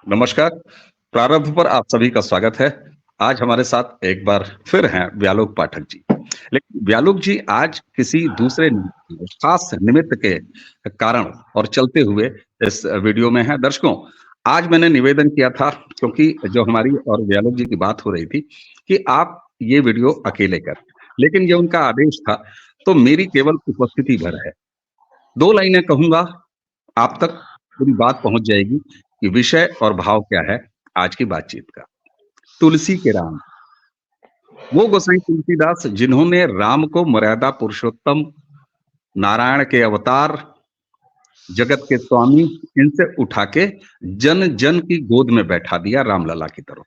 नमस्कार। प्रारंभ पर आप सभी का स्वागत है। आज हमारे साथ एक बार फिर हैं व्यालोक पाठक जी। लेकिन व्यालोक जी आज किसी दूसरे खास निमित्त के कारण और चलते हुए इस वीडियो में हैं। दर्शकों, आज मैंने निवेदन किया था क्योंकि जो हमारी और व्यालोक जी की बात हो रही थी कि आप ये वीडियो अकेले करें। लेकिन ये उनका आदेश था, तो मेरी केवल उपस्थिति भर है। 2 लाइनें कहूँगा, आप तक पूरी बात पहुँच जाएगी कि विषय और भाव क्या है आज की बातचीत का। तुलसी के राम, वो गोसाई तुलसीदास जिन्होंने राम को मर्यादा पुरुषोत्तम, नारायण के अवतार, जगत के स्वामी, इनसे उठा के जन-जन की गोद में बैठा दिया रामलला की तरफ।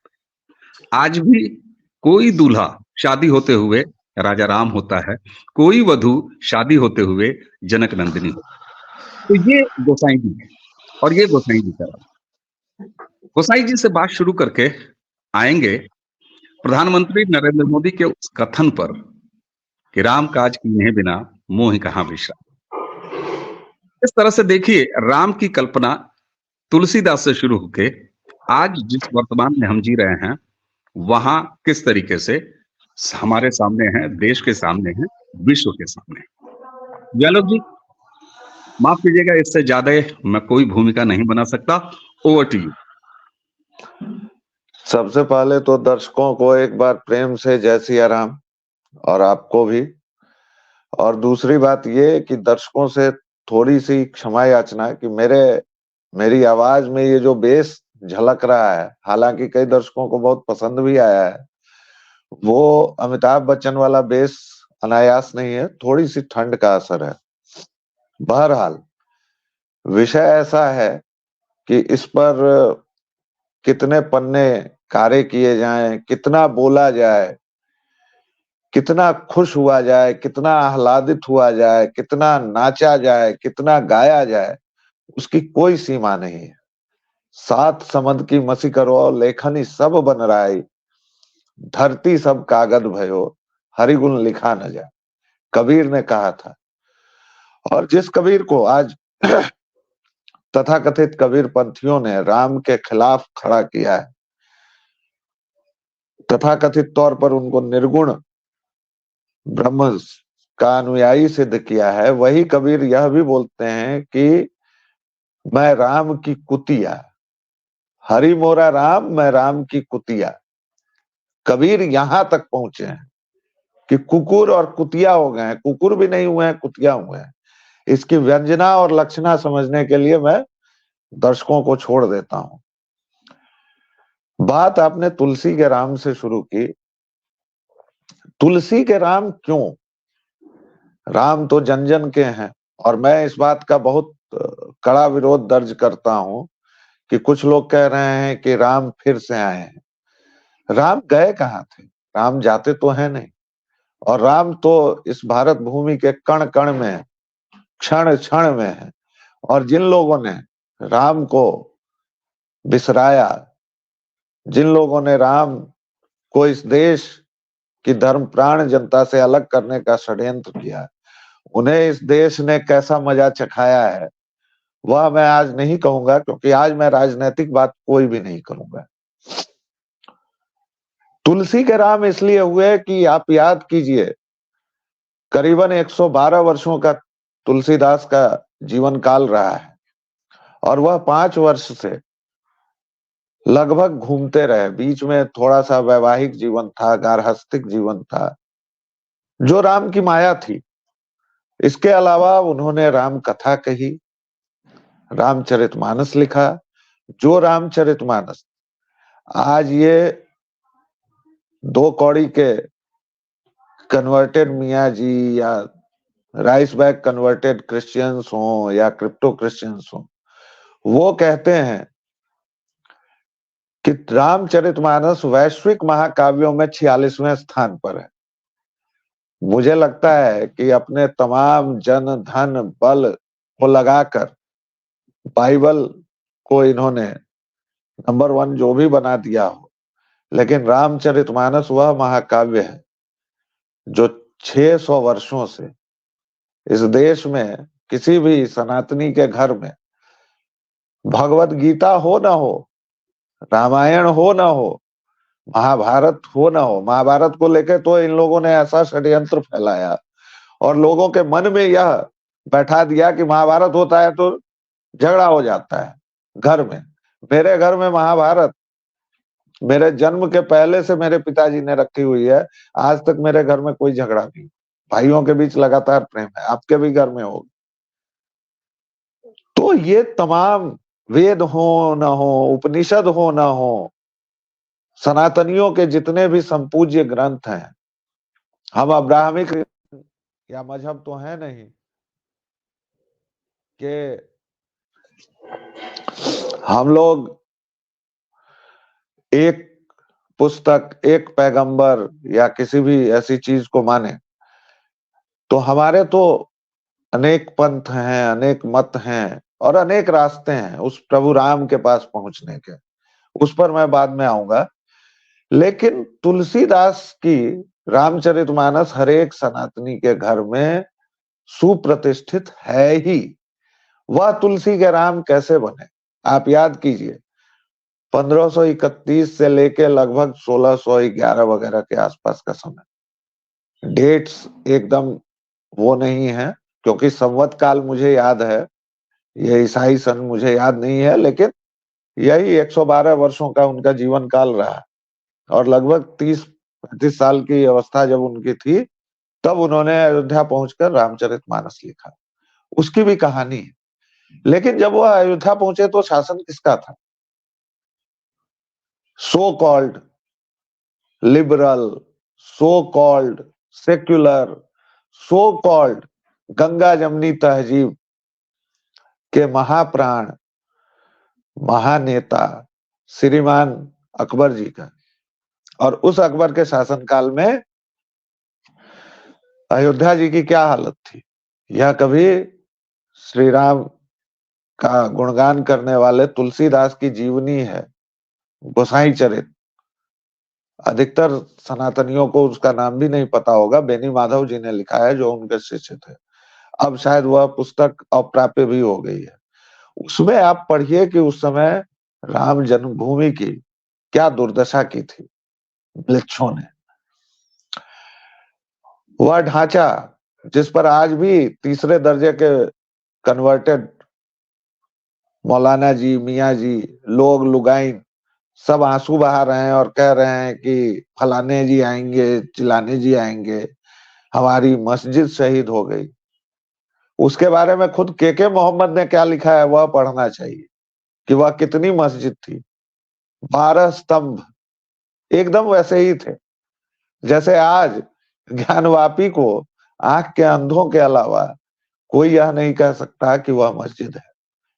आज भी कोई दूल्हा शादी होते हुए राजा राम होता है, कोई वधू शादी होते हुए जनक नंदिनी होती है। तो ये गोसाई जी हैं और ये गोसाई जी का राम। गोसाई जी से बात शुरू करके आएँगे प्रधानमंत्री नरेंद्र मोदी के उस कथन पर कि राम काज कीन्हे बिना मोहि कहाँ विश्राम। इस तरह से देखिए राम की कल्पना तुलसीदास से शुरू होके आज जिस वर्तमान में हम जी रहे हैं, वहाँ किस तरीके से हमारे सामने है, देश के सामने है, विश्व के सामने है। व्यालोक जी, माफ कीजिएगा इससे ज्यादा मैं कोई भूमिका नहीं बना सकता। Over to you. सबसे पहले तो दर्शकों को एक बार प्रेम से जय सिया राम और आपको भी। और दूसरी बात ये कि दर्शकों से थोड़ी सी क्षमा याचना कि मेरी आवाज में ये जो बेस झलक रहा है, हालांकि कई दर्शकों को बहुत पसंद भी आया है, वो अमिताभ बच्चन वाला बेस अनायास नहीं है, थोड़ी सी ठंड का असर है। बहरहाल विषय ऐसा है कि इस पर कितने पन्ने कार्य किए जाएं, कितना बोला जाए, कितना खुश हुआ जाए, कितना आह्लादित हुआ जाए, कितना नाचा जाए, कितना गाया जाए, उसकी कोई सीमा नहीं है। सात समद की मसी करो लेखनी सब बन राई, धरती सब कागज भयो, हरिगुण लिखा न जाए, कबीर ने कहा था। और जिस कबीर को आज तथाकथित कबीर पंथियों ने राम के खिलाफ खड़ा किया है, तथाकथित तौर पर उनको निर्गुण ब्रह्म का अनुयायी सिद्ध किया है, वही कबीर यह भी बोलते हैं कि मैं राम की कुतिया, हरि मोरा राम, मैं राम की कुतिया। कबीर यहां तक पहुंचे हैं कि कुकुर और कुतिया हो गए हैं, कुकुर भी नहीं हुए हैं, कुतिया हुए हैं। इसकी व्यंजना और लक्षणा समझने के लिए मैं दर्शकों को छोड़ देता हूं। बात आपने तुलसी के राम से शुरू की। तुलसी के राम क्यों? राम तो जन जन के हैं और मैं इस बात का बहुत कड़ा विरोध दर्ज करता हूं कि कुछ लोग कह रहे हैं कि राम फिर से आए हैं। राम गए कहाँ थे? राम जाते तो है नहीं। और राम तो इस भारत भूमि के कण कण में है, क्षण क्षण में है। और जिन लोगों ने राम को बिसराया, जिन लोगों ने राम को इस देश की धर्म प्राण जनता से अलग करने का षड्यंत्र किया, उन्हें इस देश ने कैसा मजा चखाया है वह मैं आज नहीं कहूंगा, क्योंकि आज मैं राजनीतिक बात कोई भी नहीं करूंगा। तुलसी के राम इसलिए हुए कि आप याद कीजिए, करीबन 112 वर्षों का तुलसीदास का जीवन काल रहा है और वह 5 वर्ष से लगभग घूमते रहे। बीच में थोड़ा सा वैवाहिक जीवन था, गार्हस्थ्यिक जीवन था, जो राम की माया थी। इसके अलावा उन्होंने राम कथा कही, रामचरितमानस लिखा। जो रामचरितमानस आज ये 2 कौड़ी के कन्वर्टेड मियाँ जी या राइस बैग कन्वर्टेड क्रिश्चियंस हों या क्रिप्टो क्रिश्चियंस हों, वो कहते हैं कि रामचरितमानस वैश्विक महाकाव्यों में 46वें स्थान पर है। मुझे लगता है कि अपने तमाम जन धन बल को लगाकर बाइबल को इन्होंने नंबर 1 जो भी बना दिया हो, लेकिन रामचरितमानस वह महाकाव्य है जो 600 वर्षों से इस देश में किसी भी सनातनी के घर में, भगवत गीता हो ना हो, रामायण हो ना हो, महाभारत हो ना हो, महाभारत को लेकर तो इन लोगों ने ऐसा षड्यंत्र फैलाया और लोगों के मन में यह बैठा दिया कि महाभारत होता है तो झगड़ा हो जाता है घर में। मेरे घर में महाभारत मेरे जन्म के पहले से मेरे पिताजी ने रखी हुई है, आज तक मेरे घर में कोई झगड़ा नहीं। भाइयों के बीच लगातार प्रेम है, आपके भी घर में होगा। तो ये तमाम वेद हो न हो, उपनिषद हो न हो, सनातनियों के जितने भी संपूज्य ग्रंथ हैं, हम अब्राहमिक या मजहब तो है नहीं कि हम लोग एक पुस्तक, एक पैगंबर या किसी भी ऐसी चीज को माने। तो हमारे तो अनेक पंथ हैं, अनेक मत हैं और अनेक रास्ते हैं उस प्रभु राम के पास पहुंचने के। उस पर मैं बाद में आऊंगा। लेकिन तुलसीदास की रामचरितमानस हर एक सनातनी के घर में सुप्रतिष्ठित है ही। वह तुलसी के राम कैसे बने, आप याद कीजिए। 1531 से लेके लगभग 1611 वगैरह के आसपास का समय। डेट्स एकदम वो नहीं है, क्योंकि संवत काल मुझे याद है, ये ईसाई सन मुझे याद नहीं है, लेकिन यही 112 वर्षों का उनका जीवन काल रहा और लगभग 30-35 साल की अवस्था जब उनकी थी, तब उन्होंने अयोध्या पहुंचकर रामचरितमानस लिखा। उसकी भी कहानी है। लेकिन जब वह अयोध्या पहुंचे तो शासन किसका था? So called liberal, so called secular, so called Ganga जमनी तहजीब के महाप्राण महानेता श्रीमान अकबर जी का। और उस अकबर के शासनकाल में अयोध्या जी की क्या हालत थी, यह कभी श्री राम का गुणगान करने वाले तुलसीदास की जीवनी है, गोसाई चरित। अधिकतर सनातनियों को उसका नाम भी नहीं पता होगा, बेनी माधव जी ने लिखा है जो उनके शिष्य थे। अब शायद वह पुस्तक अप्राप्य भी हो गई है। उसमें आप पढ़िए कि उस समय राम जन्मभूमि की क्या दुर्दशा की थी म्लेच्छों ने। वह ढांचा जिस पर आज भी तीसरे दर्जे के कन्वर्टेड मौलाना जी, मियाँ जी, लोग लुगाइन सब आंसू बहा रहे हैं और कह रहे हैं कि फलाने जी आएंगे, चिलाने जी आएंगे, हमारी मस्जिद शहीद हो गई। उसके बारे में खुद के मोहम्मद ने क्या लिखा है वह पढ़ना चाहिए कि वह कितनी मस्जिद थी। 12 स्तंभ एकदम वैसे ही थे जैसे आज ज्ञानवापी को आंख के अंधों के अलावा कोई यह नहीं कह सकता कि वह मस्जिद है।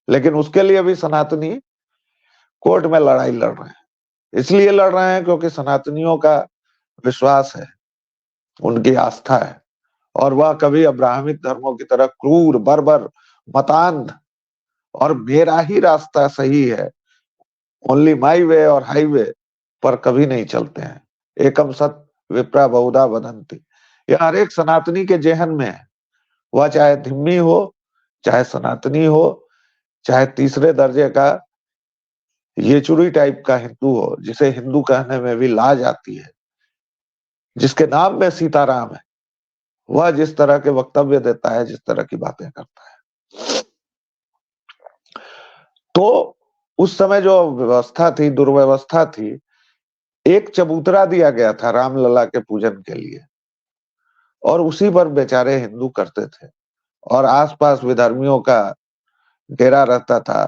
लेकिन उसके लिए भी सनातनी कोर्ट में लड़ाई लड़ रहे हैं। इसलिए लड़ रहे हैं क्योंकि सनातनियों का विश्वास है, उनकी आस्था है, और वह कभी अब्राहमिक धर्मों की तरह क्रूर, बर्बर, मतांध और मेरा ही रास्ता सही है, ओनली माई वे और हाईवे पर कभी नहीं चलते हैं। एकम सत विप्रा बहुधा वदंती, यह हर एक सनातनी के जेहन में है। वह चाहे धिम्मी हो, चाहे सनातनी हो, चाहे तीसरे दर्जे का येचुरी टाइप का हिंदू हो, जिसे हिंदू कहने में भी लाज आती है, जिसके नाम में सीताराम है, वह जिस तरह के वक्तव्य देता है, जिस तरह की बातें करता है। तो उस समय जो व्यवस्था थी, दुर्व्यवस्था थी। एक चबूतरा दिया गया था रामलला के पूजन के लिए और उसी पर बेचारे हिंदू करते थे और आसपास विधर्मियों का डेरा रहता था।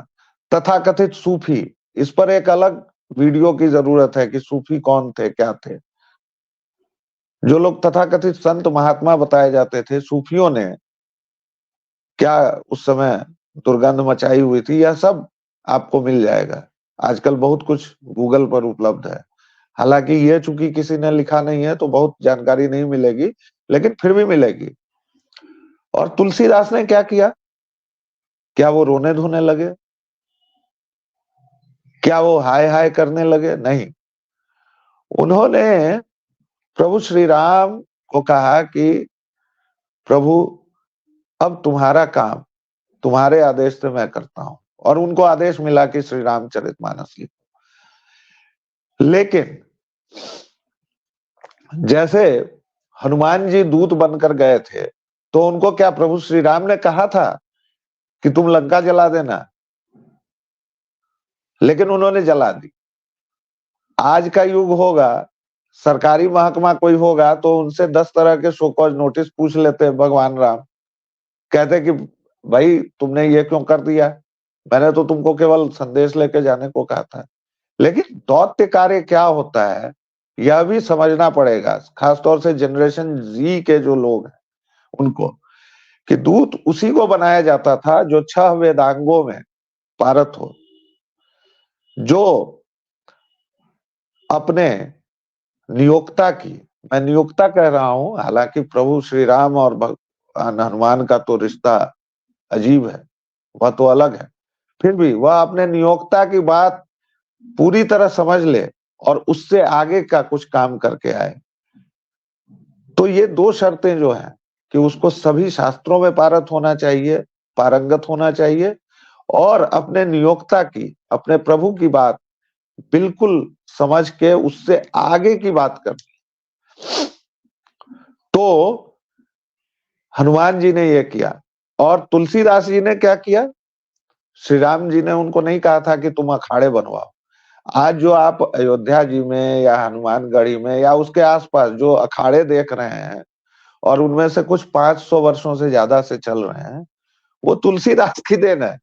तथाकथित सूफी, इस पर एक अलग वीडियो की जरूरत है कि सूफी कौन थे, क्या थे। जो लोग तथाकथित संत महात्मा बताए जाते थे, सूफियों ने क्या उस समय दुर्गंध मचाई हुई थी, यह सब आपको मिल जाएगा। आजकल बहुत कुछ गूगल पर उपलब्ध है। हालांकि ये चूंकि किसी ने लिखा नहीं है तो बहुत जानकारी नहीं मिलेगी, लेकिन फिर भी मिलेगी। और तुलसीदास ने क्या किया? क्या वो रोने धोने लगे? क्या वो हाय हाय करने लगे? नहीं। उन्होंने प्रभु श्री राम को कहा कि प्रभु अब तुम्हारा काम, तुम्हारे आदेश से मैं करता हूं। और उनको आदेश मिला कि श्री रामचरितमानस लिखो। लेकिन जैसे हनुमान जी दूत बनकर गए थे, तो उनको क्या प्रभु श्री राम ने कहा था कि तुम लंका जला देना? लेकिन उन्होंने जला दी। आज का युग होगा, सरकारी महकमा कोई होगा तो उनसे 10 तरह के शो कॉज नोटिस पूछ लेते हैं भगवान राम। कहते कि भाई तुमने ये क्यों कर दिया? मैंने तो तुमको केवल संदेश लेके जाने को कहा था। लेकिन दौत्य कार्य क्या होता है, यह भी समझना पड़ेगा, खासतौर से जनरेशन जी के जो लोग हैं उनको, कि दूत उसी को बनाया जाता था जो 6 वेदांगों में पारत हो, जो अपने नियोक्ता की, मैं नियोक्ता कह रहा हूं, हालांकि प्रभु श्री राम और भगवान हनुमान का तो रिश्ता अजीब है, वह तो अलग है, फिर भी वह अपने नियोक्ता की बात पूरी तरह समझ ले और उससे आगे का कुछ काम करके आए। तो ये 2 शर्तें जो हैं कि उसको सभी शास्त्रों में पारत होना चाहिए, पारंगत होना चाहिए, और अपने नियोक्ता की, अपने प्रभु की बात बिल्कुल समझ के उससे आगे की बात करनी। तो हनुमान जी ने ये किया। और तुलसीदास जी ने क्या किया? श्री राम जी ने उनको नहीं कहा था कि तुम अखाड़े बनवाओ। आज जो आप अयोध्या जी में या हनुमानगढ़ी में या उसके आसपास जो अखाड़े देख रहे हैं, और उनमें से कुछ 500 वर्षों से ज्यादा से चल रहे हैं, वो तुलसीदास की देन है।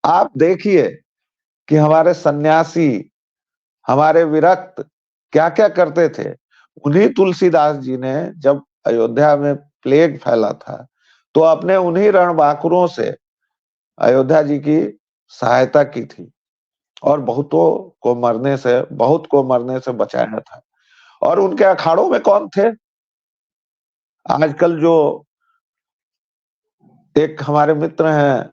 आप देखिए कि हमारे सन्यासी, हमारे विरक्त क्या क्या करते थे। उन्हीं तुलसीदास जी ने, जब अयोध्या में प्लेग फैला था, तो अपने उन्हीं रणबांकुरों से अयोध्या जी की सहायता की थी और बहुत को मरने से बचाया था। और उनके अखाड़ों में कौन थे? आजकल जो एक हमारे मित्र हैं,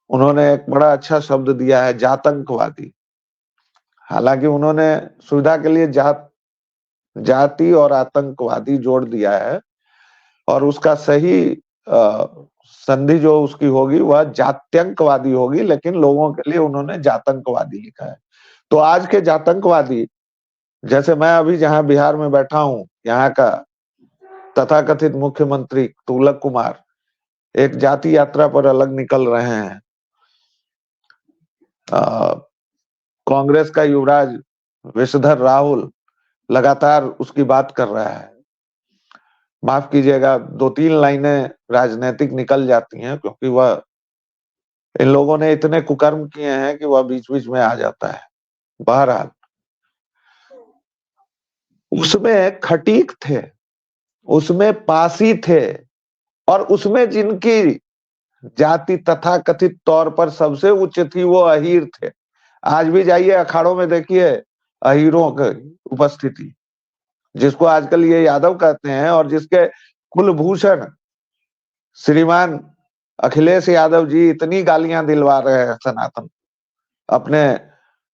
उन्होंने एक बड़ा अच्छा शब्द दिया है, जातंकवादी। हालांकि उन्होंने सुविधा के लिए जाति और आतंकवादी जोड़ दिया है, और उसका सही संधि जो उसकी होगी वह जात्यंकवादी होगी, लेकिन लोगों के लिए उन्होंने जातंकवादी लिखा है। तो आज के जातंकवादी, जैसे मैं अभी जहां बिहार में बैठा हूं, यहाँ का तथाकथित मुख्यमंत्री तुगलक कुमार एक जाति यात्रा पर अलग निकल रहे हैं। कांग्रेस का युवराज विषधर राहुल लगातार उसकी बात कर रहा है। माफ कीजिएगा, 2-3 लाइनें राजनीतिक निकल जाती हैं, क्योंकि वह, इन लोगों ने इतने कुकर्म किए हैं कि वह बीच बीच में आ जाता है। बहरहाल, उसमें खटीक थे, उसमें पासी थे, और उसमें जिनकी जाति तथाकथित तौर पर सबसे उच्च थी वो अहीर थे। आज भी जाइए अखाड़ों में, देखिए अहीरों की उपस्थिति, जिसको आजकल ये यादव कहते हैं, और जिसके कुलभूषण श्रीमान अखिलेश यादव जी इतनी गालियां दिलवा रहे हैं सनातन अपने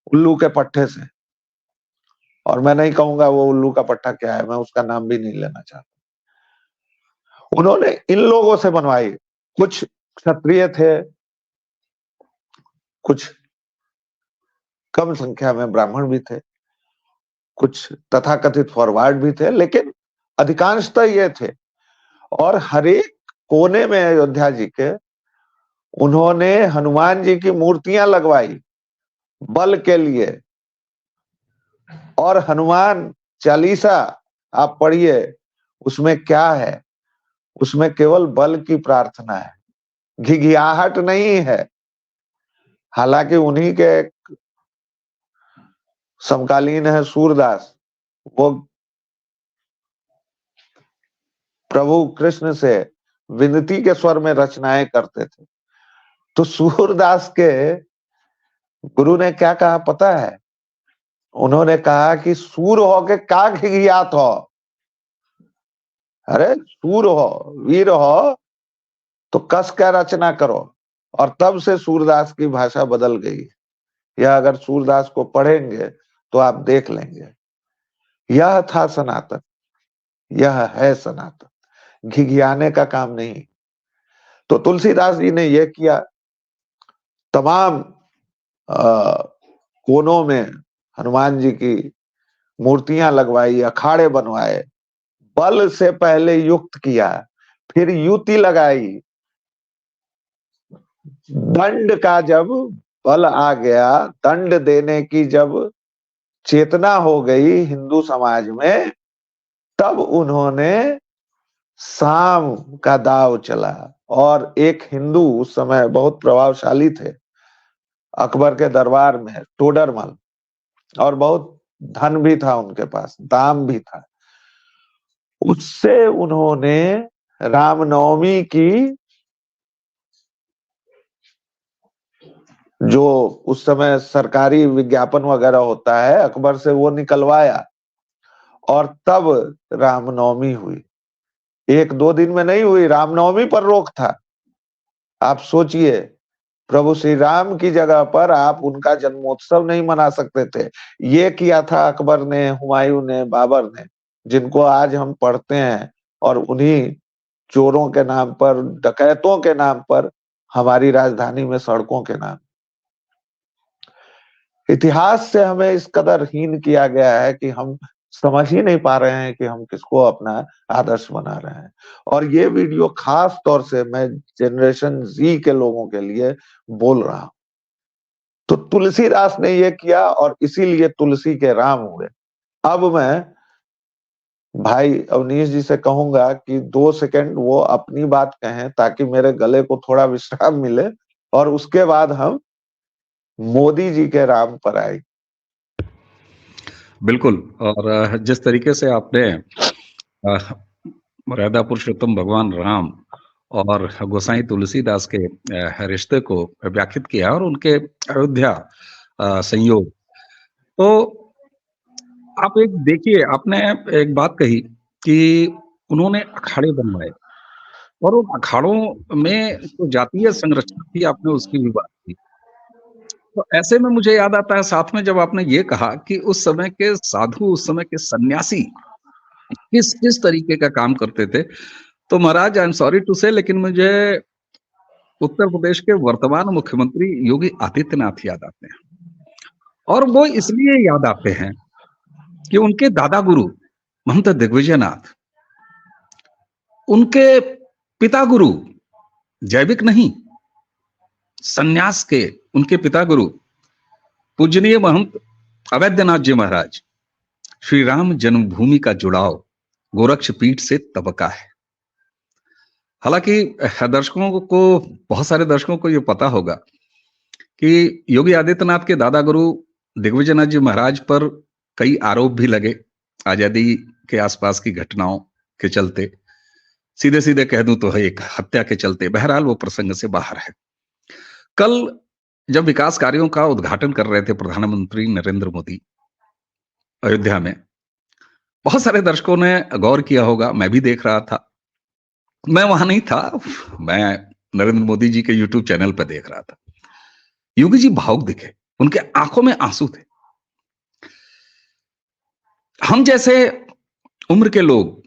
उल्लू के पट्टे से। और मैं नहीं कहूंगा वो उल्लू का पट्टा क्या है, मैं उसका नाम भी नहीं लेना चाहता। उन्होंने इन लोगों से बनवाई। कुछ क्षत्रिय थे, कुछ कम संख्या में ब्राह्मण भी थे, कुछ तथाकथित फॉरवर्ड भी थे, लेकिन अधिकांशतः ये थे। और हर एक कोने में अयोध्या जी के उन्होंने हनुमान जी की मूर्तियां लगवाई बल के लिए। और हनुमान चालीसा आप पढ़िए, उसमें क्या है? उसमें केवल बल की प्रार्थना है, घिघियाहट नहीं है। हालांकि उन्हीं के समकालीन है सूरदास, वो प्रभु कृष्ण से विनती के स्वर में रचनाएं करते थे। तो सूरदास के गुरु ने क्या कहा पता है? उन्होंने कहा कि सूर हो के का घिघियात हो। अरे सूर हो, वीर हो, तो कस का रचना करो। और तब से सूरदास की भाषा बदल गई। यह अगर सूरदास को पढ़ेंगे तो आप देख लेंगे। यह था सनातन, यह है सनातन, घिघियाने का काम नहीं। तो तुलसीदास जी ने यह किया। तमाम कोनों में हनुमान जी की मूर्तियां लगवाई, अखाड़े बनवाए, बल से पहले युक्त किया, फिर युति लगाई। दंड का जब बल आ गया, दंड देने की जब चेतना हो गई हिंदू समाज में, तब उन्होंने साम का दाव चला। और एक हिंदू उस समय बहुत प्रभावशाली थे अकबर के दरबार में, टोडरमल, और बहुत धन भी था उनके पास, दाम भी था। उससे उन्होंने रामनवमी की जो उस समय सरकारी विज्ञापन वगैरह होता है, अकबर से वो निकलवाया, और तब रामनवमी हुई। एक दो दिन में नहीं हुई, रामनवमी पर रोक था। आप सोचिए, प्रभु श्री राम की जगह पर आप उनका जन्मोत्सव नहीं मना सकते थे। ये किया था अकबर ने, हुमायूं ने, बाबर ने, जिनको आज हम पढ़ते हैं, और उन्हीं चोरों के नाम पर, डकैतों के नाम पर हमारी राजधानी में सड़कों के नाम। इतिहास से हमें इस कदर हीन किया गया है कि हम समझ ही नहीं पा रहे हैं कि हम किसको अपना आदर्श बना रहे हैं। और ये वीडियो खास तौर से मैं जनरेशन जी के लोगों के लिए बोल रहा हूं। तो तुलसीदास ने ये किया, और इसीलिए तुलसी के राम हुए। अब मैं भाई अवनीश जी से कहूंगा कि 2 सेकंड वो अपनी बात कहें, ताकि मेरे गले को थोड़ा विश्राम मिले, और उसके बाद हम मोदी जी के राम पर आए। बिल्कुल। और जिस तरीके से आपने मर्यादा पुरुषोत्तम भगवान राम और गोसाई तुलसीदास के रिश्ते को व्याख्यात किया और उनके अयोध्या संयोग, तो आप एक देखिए, आपने एक बात कही कि उन्होंने अखाड़े बनवाए, और उन अखाड़ों में जो जातीय संरचना थी, आपने उसकी भी बात की। तो ऐसे में मुझे याद आता है साथ में, जब आपने ये कहा कि उस समय के साधु, उस समय के सन्यासी किस किस तरीके का काम करते थे, तो महाराज, आई एम सॉरी टू से, लेकिन मुझे उत्तर प्रदेश के वर्तमान मुख्यमंत्री योगी आदित्यनाथ याद आते हैं। और वो इसलिए याद आते हैं कि उनके दादा गुरु महंत दिग्विजयनाथ, उनके पिता गुरु, जैविक नहीं, सन्यास के उनके पिता गुरु पूजनीय महंत अवैधनाथ जी महाराज, श्री राम जन्मभूमि का जुड़ाव गोरक्ष पीठ से तबका है। हालांकि दर्शकों को, बहुत सारे दर्शकों को ये पता होगा कि योगी आदित्यनाथ के दादा गुरु दिग्विजयनाथ जी महाराज पर कई आरोप भी लगे आजादी के आसपास की घटनाओं के चलते, सीधे सीधे कह दूं तो है एक हत्या के चलते। बहरहाल वो प्रसंग से बाहर है। कल जब विकास कार्यों का उद्घाटन कर रहे थे प्रधानमंत्री नरेंद्र मोदी अयोध्या में, बहुत सारे दर्शकों ने गौर किया होगा, मैं भी देख रहा था, मैं वहां नहीं था, मैं नरेंद्र मोदी जी के यूट्यूब चैनल पर देख रहा था। योगी जी भावुक दिखे, उनके आंखों में आंसू थे। हम जैसे उम्र के लोग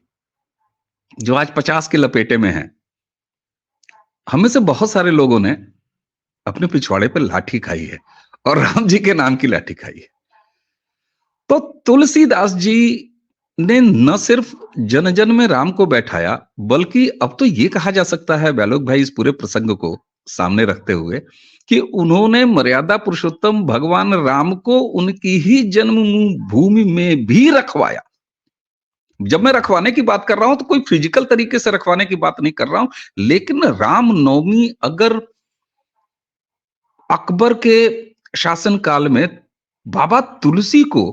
जो आज 50 के लपेटे में हैं, हमें से बहुत सारे लोगों ने अपने पिछवाड़े पर लाठी खाई है, और राम जी के नाम की लाठी खाई है। तो तुलसीदास जी ने न सिर्फ जन जन में राम को बैठाया, बल्कि अब तो ये कहा जा सकता है व्यालोक भाई, इस पूरे प्रसंग को सामने रखते हुए, कि उन्होंने मर्यादा पुरुषोत्तम भगवान राम को उनकी ही जन्म भूमि में भी रखवाया। जब मैं रखवाने की बात कर रहा हूं तो कोई फिजिकल तरीके से रखवाने की बात नहीं कर रहा हूं, लेकिन रामनवमी अगर अकबर के शासन काल में बाबा तुलसी को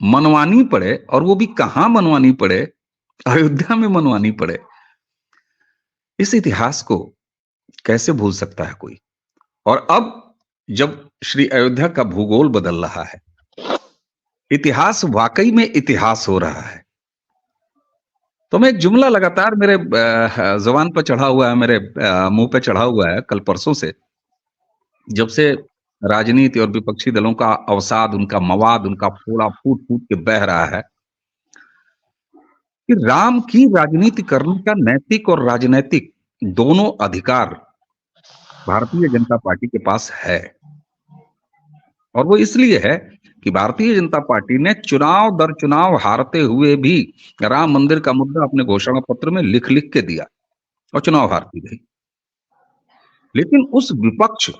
मनवानी पड़े, और वो भी कहां मनवानी पड़े, अयोध्या में मनवानी पड़े, इस इतिहास को कैसे भूल सकता है कोई। और अब जब श्री अयोध्या का भूगोल बदल रहा है, इतिहास वाकई में इतिहास हो रहा है, तो मैं एक जुमला लगातार मेरे जबान पर चढ़ा हुआ है, मेरे मुंह पे चढ़ा हुआ है कल परसों से, जब से राजनीति और विपक्षी दलों का अवसाद, उनका मवाद, उनका फोड़ा फूट फूट के बह रहा है, कि राम की राजनीति करने का नैतिक और राजनैतिक दोनों अधिकार भारतीय जनता पार्टी के पास है। और वो इसलिए है कि भारतीय जनता पार्टी ने चुनाव दर चुनाव हारते हुए भी राम मंदिर का मुद्दा अपने घोषणा पत्र में लिख लिख के दिया और चुनाव हारती गई। लेकिन उस विपक्ष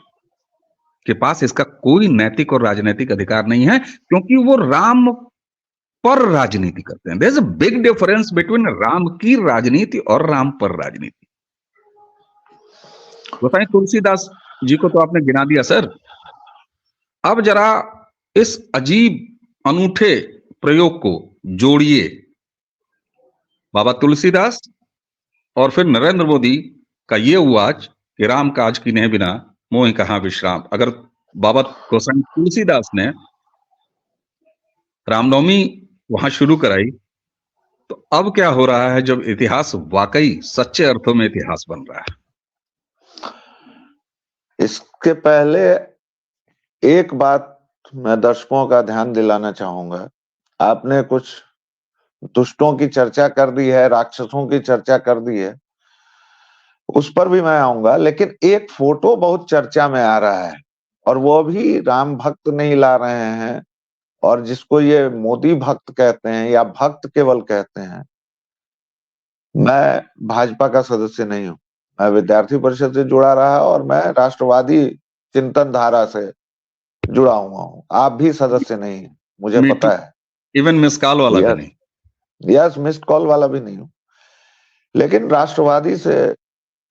के पास इसका कोई नैतिक और राजनीतिक अधिकार नहीं है, क्योंकि वो राम पर राजनीति करते हैं। There is a big difference between Ram की राजनीति और राम पर राजनीति। गोसाई तुलसीदास जी को तो आपने गिना दिया सर। अब जरा इस अजीब अनूठे प्रयोग को जोड़िए बाबा तुलसीदास और फिर नरेंद्र मोदी का ये हुआ कि राम काज कीन्हे बिना मोहि कहां विश्राम। अगर बाबा गोसाई तुलसीदास ने रामनवमी वहां शुरू कराई, तो अब क्या हो रहा है जब इतिहास वाकई सच्चे अर्थों में इतिहास बन रहा है? इसके पहले एक बात मैं दर्शकों का ध्यान दिलाना चाहूंगा। आपने कुछ दुष्टों की चर्चा कर दी है, राक्षसों की चर्चा कर दी है, उस पर भी मैं आऊंगा, लेकिन एक फोटो बहुत चर्चा में आ रहा है और वो भी राम भक्त नहीं ला रहे हैं, और जिसको ये मोदी भक्त कहते हैं या भक्त केवल कहते हैं। मैं भाजपा का सदस्य नहीं हूं, मैं विद्यार्थी परिषद से जुड़ा रहा और मैं राष्ट्रवादी चिंतन धारा से जुड़ा हुआ हूं। आप भी सदस्य नहीं है, मुझे पता है। इवन मिस कॉल वाला भी नहीं। यस, मिस्ड कॉल वाला भी नहीं हूं, लेकिन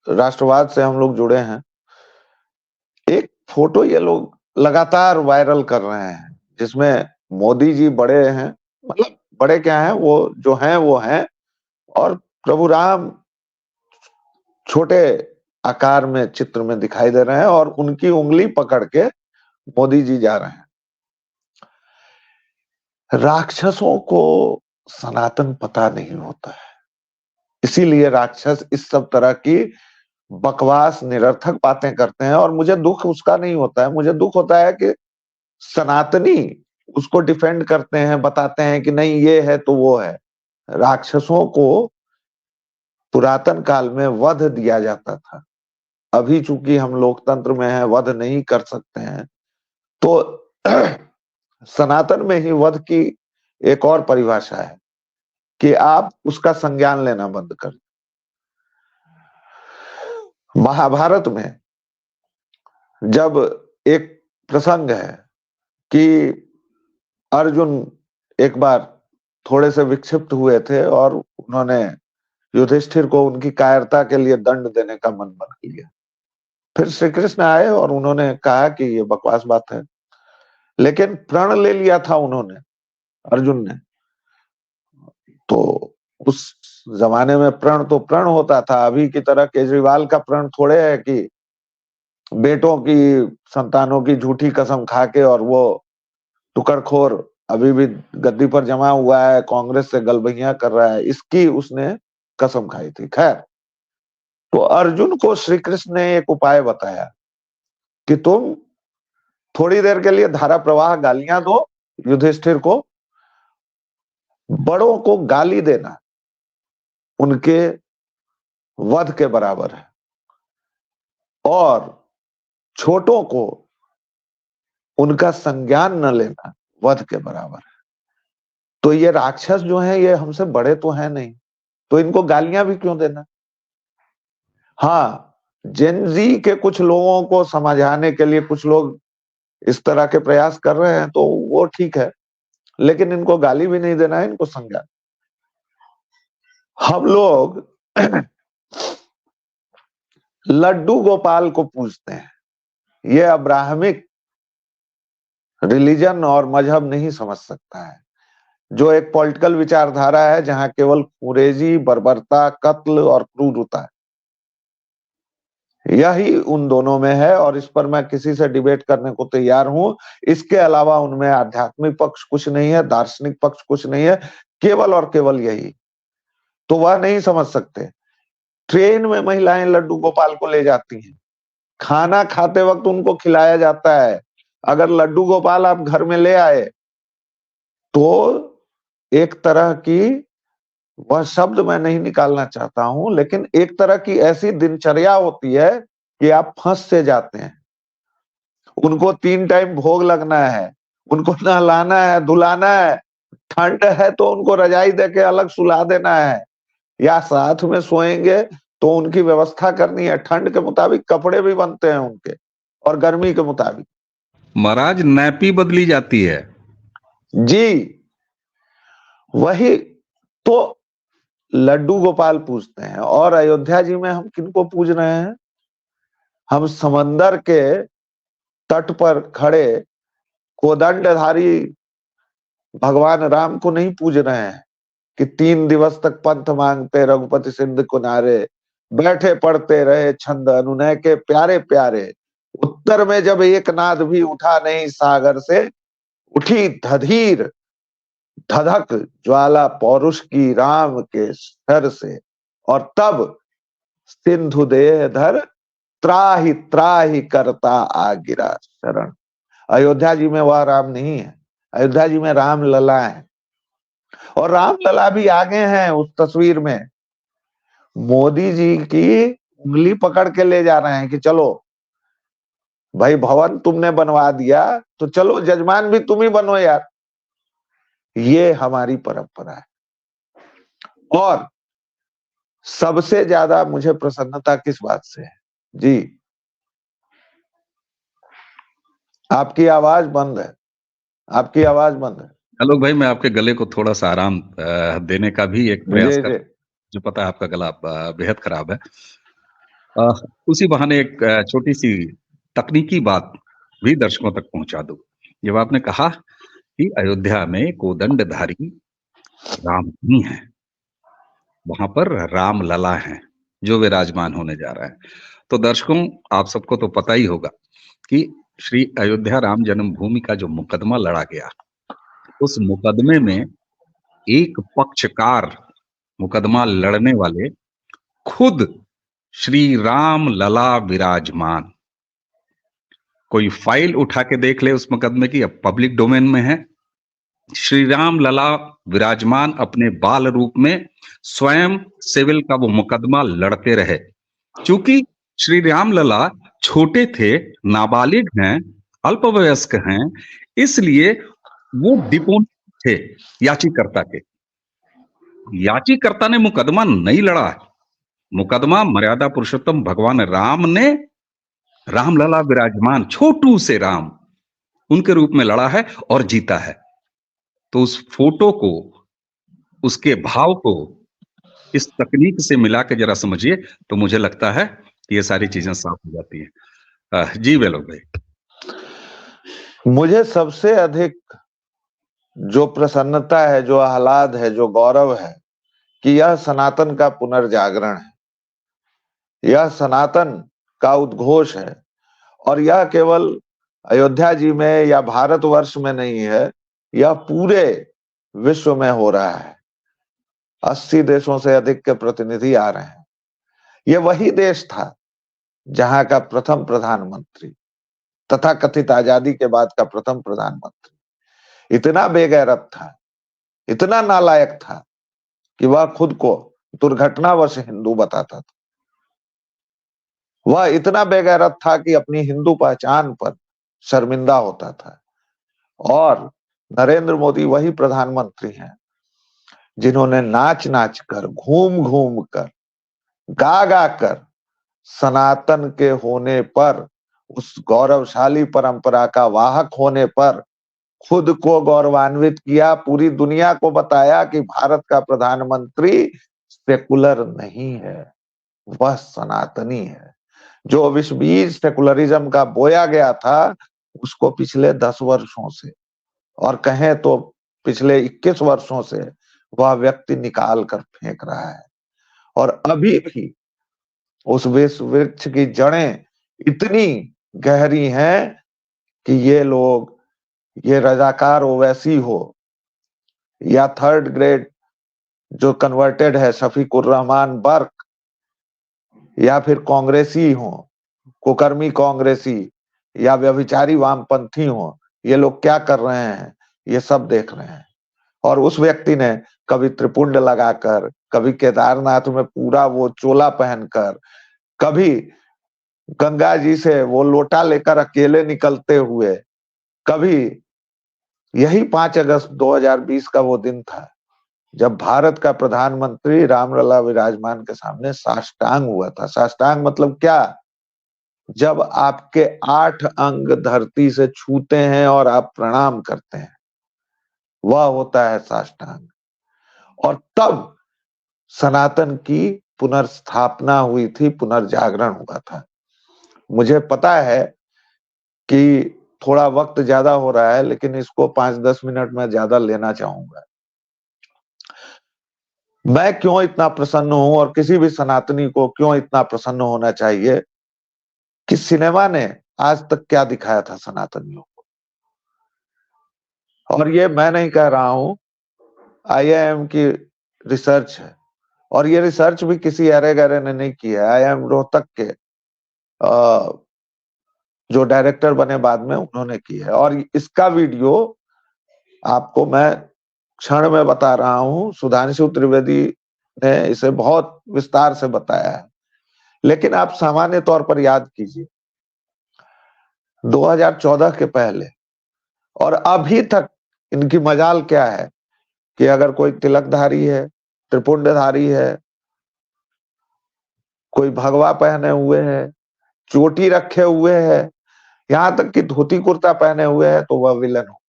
राष्ट्रवाद से हम लोग जुड़े हैं। एक फोटो ये लोग लगातार वायरल कर रहे हैं जिसमें मोदी जी बड़े हैं, मतलब बड़े क्या हैं, वो जो हैं वो हैं, और प्रभु राम छोटे आकार में चित्र में दिखाई दे रहे हैं और उनकी उंगली पकड़ के मोदी जी जा रहे हैं। राक्षसों को सनातन पता नहीं होता है, इसीलिए राक्षस इस सब तरह की बकवास निरर्थक बातें करते हैं, और मुझे दुख उसका नहीं होता है। मुझे दुख होता है कि सनातनी उसको डिफेंड करते हैं, बताते हैं कि नहीं ये है तो वो है। राक्षसों को पुरातन काल में वध दिया जाता था, अभी चूंकि हम लोकतंत्र में हैं, वध नहीं कर सकते हैं, तो सनातन में ही वध की एक और परिभाषा है कि आप उसका संज्ञान लेना बंद कर। महाभारत में जब एक प्रसंग है कि अर्जुन एक बार थोड़े से विक्षिप्त हुए थे और उन्होंने युधिष्ठिर को उनकी कायरता के लिए दंड देने का मन बना लिया। फिर श्री कृष्ण आए और उन्होंने कहा कि ये बकवास बात है, लेकिन प्रण ले लिया था उन्होंने, अर्जुन ने। तो उस जमाने में प्रण तो प्रण होता था, अभी की तरह केजरीवाल का प्रण थोड़े है कि बेटों की संतानों की झूठी कसम खा के, और वो टुकड़खोर अभी भी गद्दी पर जमा हुआ है, कांग्रेस से गलबैया कर रहा है, इसकी उसने कसम खाई थी। खैर, तो अर्जुन को श्री कृष्ण ने एक उपाय बताया कि तुम थोड़ी देर के लिए धारा प्रवाह गालियां दो युधिष्ठिर को, बड़ों को गाली देना उनके वध के बराबर है, और छोटों को उनका संज्ञान न लेना वध के बराबर है। तो ये राक्षस जो हैं ये हमसे बड़े तो हैं नहीं, तो इनको गालियां भी क्यों देना। हाँ, जेनजी के कुछ लोगों को समझाने के लिए कुछ लोग इस तरह के प्रयास कर रहे हैं, तो वो ठीक है, लेकिन इनको गाली भी नहीं देना है, इनको संज्ञान। हम लोग लड्डू गोपाल को पूजते हैं, ये अब्राहमिक रिलीजन और मजहब नहीं समझ सकता है, जो एक पॉलिटिकल विचारधारा है जहां केवल कुरेजी, बर्बरता, कत्ल और क्रूरता है, यही उन दोनों में है, और इस पर मैं किसी से डिबेट करने को तैयार हूं। इसके अलावा उनमें आध्यात्मिक पक्ष कुछ नहीं है, दार्शनिक पक्ष कुछ नहीं है, केवल और केवल यही। तो वह नहीं समझ सकते। ट्रेन में महिलाएं लड्डू गोपाल को ले जाती हैं, खाना खाते वक्त उनको खिलाया जाता है। अगर लड्डू गोपाल आप घर में ले आए तो एक तरह की, वह शब्द मैं नहीं निकालना चाहता हूं, लेकिन एक तरह की ऐसी दिनचर्या होती है कि आप फंस से जाते हैं। उनको 3 टाइम भोग लगना है, उनको नहलाना है, धुलाना है, ठंड है तो उनको रजाई देके अलग सुला देना है, या साथ में सोएंगे तो उनकी व्यवस्था करनी है। ठंड के मुताबिक कपड़े भी बनते हैं उनके, और गर्मी के मुताबिक। महाराज नैपी बदली जाती है। जी, वही तो लड्डू गोपाल पूजते हैं। और अयोध्या जी में हम किनको पूज रहे हैं? हम समंदर के तट पर खड़े कोदंडधारी भगवान राम को नहीं पूज रहे हैं कि 3 दिवस तक पंथ मांगते रघुपति सिंध किनारे, बैठे पढ़ते रहे छंद अनुनय के प्यारे प्यारे, उत्तर में जब एक नाद भी उठा नहीं सागर से, उठी धधीर धधक ज्वाला पौरुष की राम के सर से, और तब सिंधु देह धर त्राहि त्राहि करता आ गिरा शरण। अयोध्या जी में वह राम नहीं है, अयोध्या जी में राम लला है। और राम लला भी आगे हैं उस तस्वीर में। मोदी जी की उंगली पकड़ के ले जा रहे हैं कि चलो भाई, भवन तुमने बनवा दिया तो चलो जजमान भी तुम ही बनो यार। ये हमारी परंपरा है। और सबसे ज्यादा मुझे प्रसन्नता किस बात से है जी? आपकी आवाज बंद है, आपकी आवाज बंद है। आलोक भाई, मैं आपके गले को थोड़ा सा आराम देने का भी एक प्रयास जी कर, जी। जो पता है आपका गला बेहद खराब है। अ, उसी बहाने एक छोटी सी तकनीकी बात भी दर्शकों तक पहुंचा दूं। जब आपने कहा कि अयोध्या में कोदंडधारी राम नहीं है, वहां पर राम लला हैं जो विराजमान होने जा रहा है। तो दर्शकों, आप सबको तो पता ही होगा कि श्री अयोध्या राम जन्मभूमि का जो मुकदमा लड़ा गया, उस मुकदमे में एक पक्षकार, मुकदमा लड़ने वाले खुद श्री राम लला विराजमान। कोई फाइल उठा के देख ले उस मुकदमे की, अब पब्लिक डोमेन में है। श्री राम लला विराजमान अपने बाल रूप में स्वयं सिविल का वो मुकदमा लड़ते रहे। चूंकि श्री राम लला छोटे थे, नाबालिग हैं, अल्पवयस्क हैं, इसलिए वो डिपोनेंट थे याचिकर्ता के। याचिकर्ता ने मुकदमा नहीं लड़ा, मुकदमा मर्यादा पुरुषोत्तम भगवान राम ने रामलला विराजमान छोटू से राम उनके रूप में लड़ा है और जीता है। तो उस फोटो को, उसके भाव को इस तकनीक से मिला के जरा समझिए, तो मुझे लगता है कि ये सारी चीजें साफ हो जाती हैं। जी वेलोग भाई। मुझे सबसे अधिक जो प्रसन्नता है, जो आह्लाद है, जो गौरव है कि यह सनातन का पुनर्जागरण है, यह सनातन का उद्घोष है। और यह केवल अयोध्या जी में या भारतवर्ष में नहीं है, यह पूरे विश्व में हो रहा है। 80 देशों से अधिक के प्रतिनिधि आ रहे हैं। यह वही देश था जहां का प्रथम प्रधानमंत्री, तथा कथित आजादी के बाद का प्रथम प्रधानमंत्री इतना बेगैरत था, इतना नालायक था कि वह खुद को दुर्घटनावश हिंदू बताता था। वह इतना बेगैरत था कि अपनी हिंदू पहचान पर शर्मिंदा होता था। और नरेंद्र मोदी वही प्रधानमंत्री हैं जिन्होंने नाच नाच कर, घूम घूम कर, गा गा कर सनातन के होने पर, उस गौरवशाली परंपरा का वाहक होने पर खुद को गौरवान्वित किया। पूरी दुनिया को बताया कि भारत का प्रधानमंत्री सेकुलर नहीं है, वह सनातनी है। जो विश्व बीज सेकुलरिज्म का बोया गया था, उसको पिछले 10 वर्षों से, और कहें तो पिछले 21 वर्षों से, वह व्यक्ति निकाल कर फेंक रहा है। और अभी भी उस विश्व वृक्ष की जड़ें इतनी गहरी हैं कि ये लोग, ये रजाकार ओवैसी हो या थर्ड ग्रेड जो कन्वर्टेड है शफीकुर रहमान बर्क, या फिर कांग्रेसी हो, कुकर्मी कांग्रेसी, या व्यभिचारी वामपंथी हो, ये लोग क्या कर रहे हैं ये सब देख रहे हैं। और उस व्यक्ति ने कभी त्रिपुंड लगाकर, कभी केदारनाथ में पूरा वो चोला पहनकर, कभी गंगा जी से वो लोटा लेकर अकेले निकलते हुए, कभी यही 5 अगस्त 2020 का वो दिन था जब भारत का प्रधानमंत्री रामलला विराजमान के सामने साष्टांग हुआ था। साष्टांग मतलब क्या? जब आपके 8 अंग धरती से छूते हैं और आप प्रणाम करते हैं, वह होता है साष्टांग। और तब सनातन की पुनर्स्थापना हुई थी, पुनर्जागरण हुआ था। मुझे पता है कि थोड़ा वक्त ज्यादा हो रहा है, लेकिन इसको 5-10 मिनट में ज्यादा लेना चाहूंगा। मैं क्यों इतना प्रसन्न हूं और किसी भी सनातनी को क्यों इतना प्रसन्न होना चाहिए कि सिनेमा ने आज तक क्या दिखाया था सनातनियों को। और ये मैं नहीं कह रहा हूं, आईआईएम की रिसर्च है, और ये रिसर्च भी किसी अरे गरे ने नहीं की है। आईआईएम रोहतक के जो डायरेक्टर बने बाद में, उन्होंने की है। और इसका वीडियो आपको मैं क्षण में बता रहा हूं, सुधांशु त्रिवेदी ने इसे बहुत विस्तार से बताया है। लेकिन आप सामान्य तौर पर याद कीजिए, 2014 के पहले और अभी तक इनकी मजाल क्या है कि अगर कोई तिलकधारी है, त्रिपुंडधारी है, कोई भगवा पहने हुए है, चोटी रखे हुए है, यहां तक कि धोती कुर्ता पहने हुए है, तो वह विलन हो,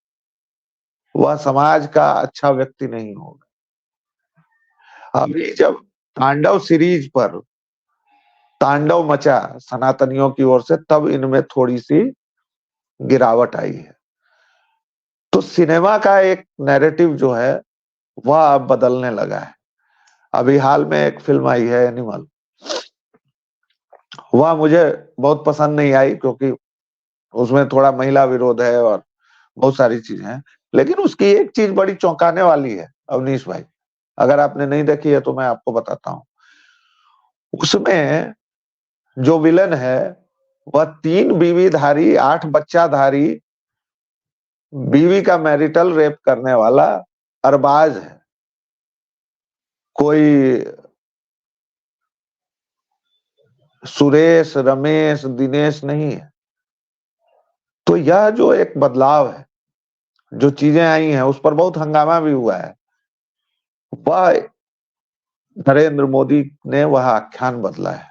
वह समाज का अच्छा व्यक्ति नहीं होगा। अभी जब तांडव सीरीज पर तांडव मचा सनातनियों की ओर से, तब इनमें थोड़ी सी गिरावट आई है। तो सिनेमा का एक नैरेटिव जो है वह अब बदलने लगा है। अभी हाल में एक फिल्म आई है एनिमल, वह मुझे बहुत पसंद नहीं आई क्योंकि उसमें थोड़ा महिला विरोध है और बहुत सारी चीजें हैं। लेकिन उसकी एक चीज बड़ी चौंकाने वाली है अवनीश भाई, अगर आपने नहीं देखी है तो मैं आपको बताता हूँ। उसमें जो विलन है वह 3 बीवीधारी 8 बच्चाधारी बीवी का मैरिटल रेप करने वाला अरबाज है, कोई सुरेश रमेश दिनेश नहीं है। तो यह जो एक बदलाव है, जो चीजें आई हैं, उस पर बहुत हंगामा भी हुआ है। वह नरेंद्र मोदी ने वह आख्यान बदला है,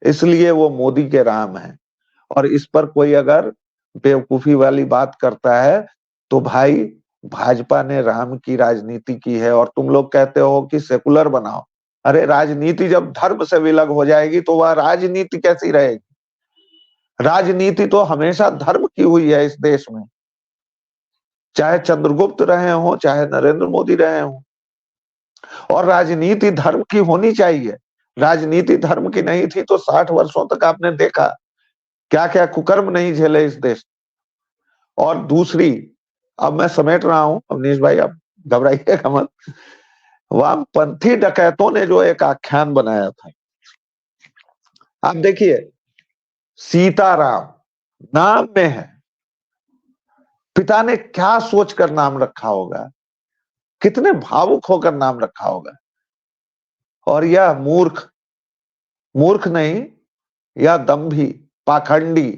इसलिए वो मोदी के राम है। और इस पर कोई अगर बेवकूफी वाली बात करता है तो भाई, भाजपा ने राम की राजनीति की है और तुम लोग कहते हो कि सेकुलर बनाओ। अरे राजनीति जब धर्म से विलग हो जाएगी तो वह राजनीति कैसी रहेगी? राजनीति तो हमेशा धर्म की हुई है इस देश में, चाहे चंद्रगुप्त रहे हो चाहे नरेंद्र मोदी रहे हो। और राजनीति धर्म की होनी चाहिए। राजनीति धर्म की नहीं थी तो 60 वर्षों तक आपने देखा क्या क्या कुकर्म नहीं झेले इस देश। और दूसरी, अब मैं समेट रहा हूं अवनीश भाई, अब घबराइएगा मत। वामपंथी डकैतों ने जो एक आख्यान बनाया था, आप देखिए, सीताराम नाम में है, पिता ने क्या सोचकर नाम रखा होगा, कितने भावुक होकर नाम रखा होगा। और यह मूर्ख, मूर्ख नहीं, यह दंभी पाखंडी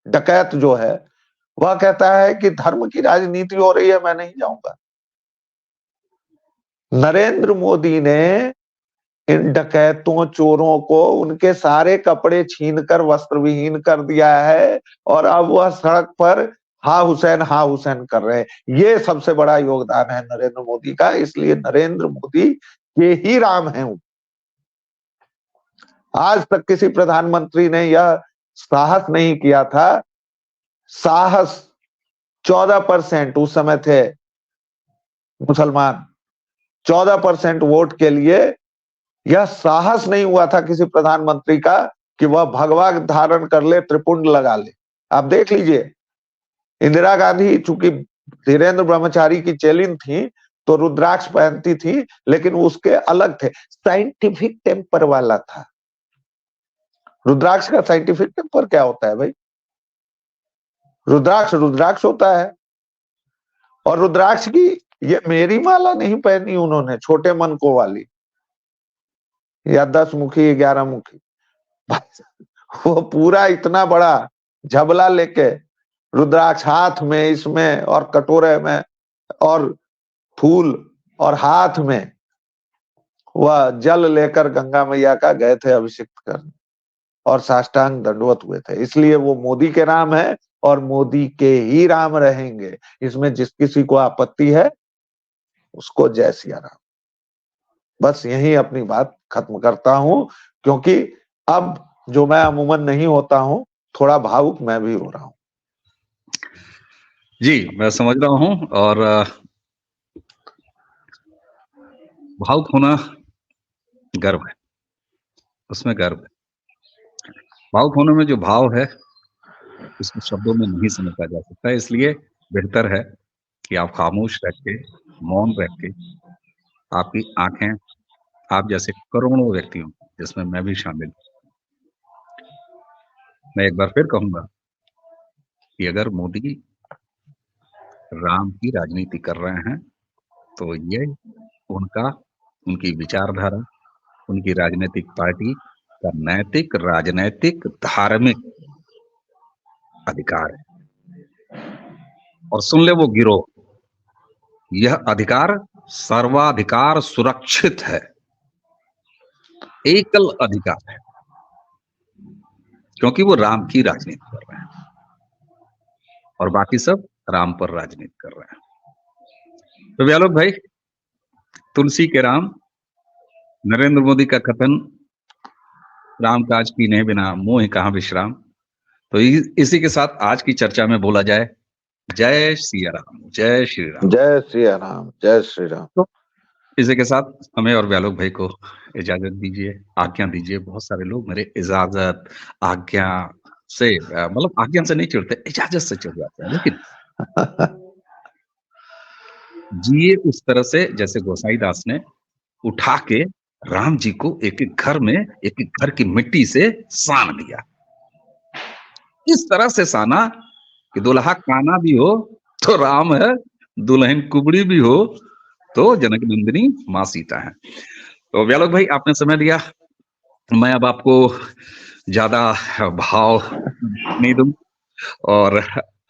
डकैत जो है, वह कहता है कि धर्म की राजनीति हो रही है, मैं नहीं जाऊंगा। नरेंद्र मोदी ने इन डकैतों चोरों को उनके सारे कपड़े छीनकर वस्त्र विहीन कर दिया है और अब वह सड़क पर हा हुसैन कर रहे हैं। ये सबसे बड़ा योगदान है नरेंद्र मोदी का, इसलिए नरेंद्र मोदी ये ही राम है। आज तक किसी प्रधानमंत्री ने यह साहस नहीं किया था। साहस 14% उस समय थे मुसलमान, 14% वोट के लिए यह साहस नहीं हुआ था किसी प्रधानमंत्री का कि वह भगवा धारण कर ले, त्रिपुंड लगा ले। आप देख लीजिए, इंदिरा गांधी चूंकि धीरेन्द्र ब्रह्मचारी की चेलिन थी तो रुद्राक्ष पहनती थी, लेकिन उसके अलग थे, साइंटिफिक टेम्पर वाला था। रुद्राक्ष का साइंटिफिक टेम्पर क्या होता है भाई? रुद्राक्ष रुद्राक्ष होता है। और रुद्राक्ष की ये मेरी माला नहीं पहनी उन्होंने, छोटे मन को वाली, या 10 मुखी 11 मुखी। वो पूरा इतना बड़ा झबला लेके रुद्राक्ष हाथ में, इसमें और कटोरे में और फूल और हाथ में वह जल लेकर गंगा मैया का गए थे अभिषेक करने और साष्टांग दंडवत हुए थे। इसलिए वो मोदी के राम है और मोदी के ही राम रहेंगे। इसमें जिस किसी को आपत्ति है उसको जय सिया राम। बस यही अपनी बात खत्म करता हूं, क्योंकि अब जो मैं अमूमन नहीं होता हूं, थोड़ा भावुक मैं भी हो रहा हूं। जी, मैं समझ रहा हूं और भावुक होना गर्व है, उसमें गर्व है। भावुक होने में जो भाव है उसको शब्दों में नहीं समझा जा सकता, इसलिए बेहतर है कि आप खामोश रह के, मौन रह के, आपकी आंखें आप जैसे करोड़ों व्यक्तियों जिसमें मैं भी शामिल हूं। मैं एक बार फिर कहूंगा कि अगर मोदी राम की राजनीति कर रहे हैं तो ये उनकी विचारधारा, उनकी राजनीतिक पार्टी का नैतिक, राजनैतिक, धार्मिक अधिकार है। और सुन ले वो गिरोह, यह अधिकार सर्वाधिकार सुरक्षित है, एकल अधिकार है, क्योंकि वो राम की राजनीति कर रहे हैं और बाकी सब राम पर राजनीति कर रहे हैं। तो व्यालोक भाई, तुलसी के राम, नरेंद्र मोदी का कथन, राम काज कीन्हे बिना मोहि कहां विश्राम। तो इसी के साथ आज की चर्चा में बोला जाए जय सिया राम, जय श्री राम, जय सिया राम, जय श्री राम। तो इसी के साथ हमें और व्यालोक भाई को इजाजत दीजिए, आज्ञा दीजिए। बहुत सारे लोग मेरे इजाजत, आज्ञा से मतलब आज्ञा से नहीं चिढ़ते, इजाजत से चिढ़ जाते हैं, लेकिन जिए उस तरह से जैसे गोसाईदास ने उठा के राम जी को एक एक घर में, एक एक घर की मिट्टी से सान दिया। इस तरह से साना कि दुल्हा काना भी हो तो राम है, दुल्हन कुबड़ी भी हो तो जनक नंदिनी मां सीता है। तो व्यालोक भाई, आपने समय दिया, मैं अब आपको ज्यादा भाव नहीं दूं। और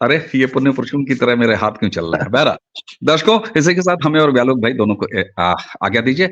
अरे, ये पुण्य पुरुषों की तरह मेरे हाथ क्यों चल रहा है। बहरहाल दर्शकों, इसी के साथ हमें और व्यालोक भाई दोनों को आज्ञा दीजिए।